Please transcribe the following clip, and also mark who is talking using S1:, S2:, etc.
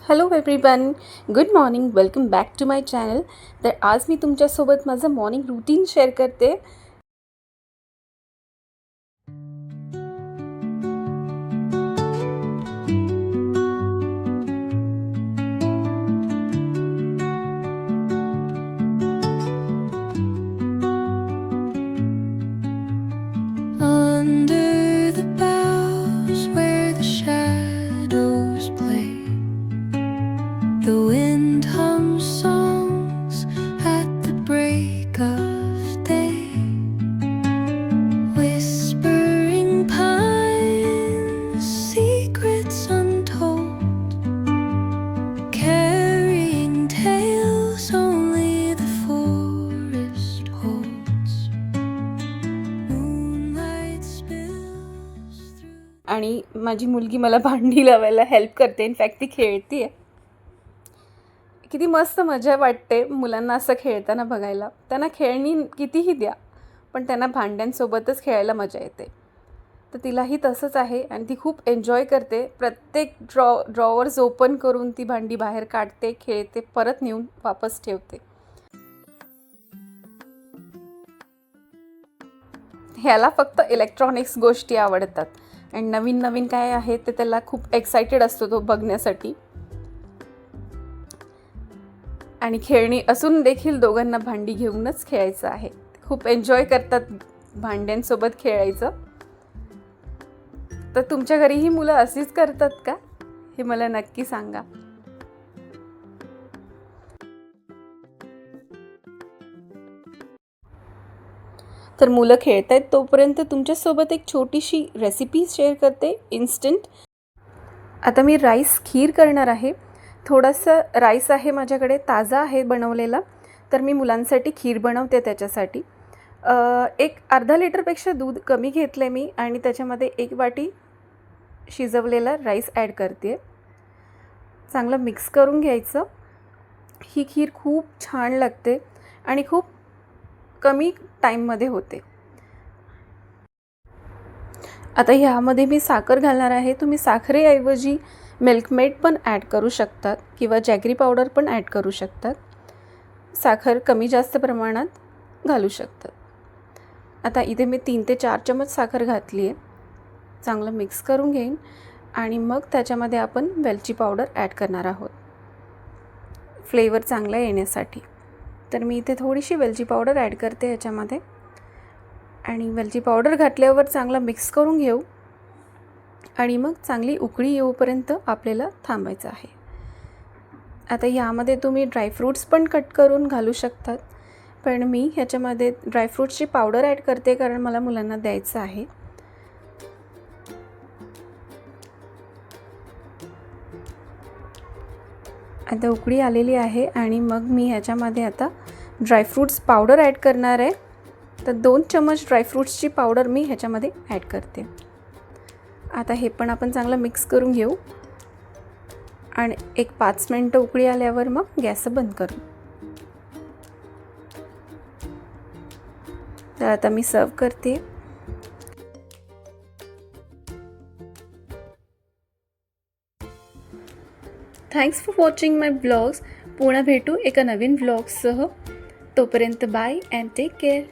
S1: Hello everyone, good morning. Welcome back to my channel. तर आज मी तुमच्यासोबत माझं मॉर्निंग रूटीन शेअर करते.
S2: Under the boughs where the shadows play, the wind hums songs at the break of day. Whispering pines, secrets untold, carrying tales only the forest holds. Moonlight spills through.
S1: आणि माझी मुलगी मला भांडी लावायला help करते. In fact ती खेळते आहे. किती मस्त मजा वाटते मुलांना असं खेळताना बघायला. त्यांना खेळणी कितीही द्या, पण त्यांना भांड्यांसोबतच खेळायला मजा येते. तर तिलाही तसंच आहे आणि ती खूप एन्जॉय करते. प्रत्येक ड्रॉवर्स ओपन करून ती भांडी बाहेर काढते, खेळते, परत नेऊन वापस ठेवते. ह्याला फक्त इलेक्ट्रॉनिक्स गोष्टी आवडतात आणि नवीन नवीन काय आहे ते त्याला खूप एक्सायटेड असतो तो बघण्यासाठी. आणि खेळणी असून देखील दोघांना भांडी घेऊनच खेळायचं आहे. खूप एन्जॉय करतात भांड्यांसोबत खेळायचं. तर तुमच्या घरीही मुलं अशीच करतात का, हे मला नक्की सांगा. तर मुलं खेळत आहेत तोपर्यंत तुमच्यासोबत एक छोटीशी रेसिपी शेअर करते, इन्स्टंट. आता मी राईस खीर करणार आहे. थोडासा राईस आहे माझ्याकडे, ताजा आहे बनवलेला. तर मी मुलांसाठी खीर बनवते. त्याच्यासाठी एक अर्धा लिटरपेक्षा दूध कमी घेतलं आहे मी आणि त्याच्यामध्ये 1 वाटी शिजवलेला राईस ॲड करते. चांगलं मिक्स करून घ्यायचं. ही खीर खूप छान लागते आणि खूप कमी टाईममध्ये होते. आता ह्यामध्ये मी साखर घालणार आहे. तुम्ही साखरेऐवजी मिल्कमेड पण ॲड करू शकतात किंवा जॅगरी पावडर पण ॲड करू शकतात. साखर कमी जास्त प्रमाणात घालू शकतात. आता इथे मी 3 ते 4 चमच साखर घातली आहे. चांगलं मिक्स करून घेईन आणि मग त्याच्यामध्ये आपण वेलची पावडर ॲड करणार आहोत, फ्लेवर चांगला येण्यासाठी. तर मी इथे थोडीशी वेलची पावडर ॲड करते याच्यामध्ये आणि वेलची पावडर घातल्यावर चांगला मिक्स करून घेऊ आणि मग चांगली उकळी येऊपर्यंत आपल्याला थांबायचं आहे. आता यामध्ये तुम्ही ड्रायफ्रूट्स पण कट करून घालू शकतात, पण मी ह्याच्यामध्ये ड्रायफ्रूट्सची पावडर ॲड करते कारण मला मुलांना द्यायचं आहे. आता उकळी आलेली आहे आणि मग मी ह्याच्यामध्ये आता ड्रायफ्रूट्स पावडर ॲड करणार आहे. तर 2 चमच ड्रायफ्रूट्सची पावडर मी ह्याच्यामध्ये ॲड करते. आता हे पण आपण चांगलं मिक्स करून घेऊ आणि एक 5 मिनटं उकळी आल्यावर मग गॅस बंद करू. तर आता मी सर्व करते. Thanks for watching my blogs. पुन्हा भेटू एका नवीन ब्लॉग्ससह. तोपर्यंत बाय अँड टेक केअर.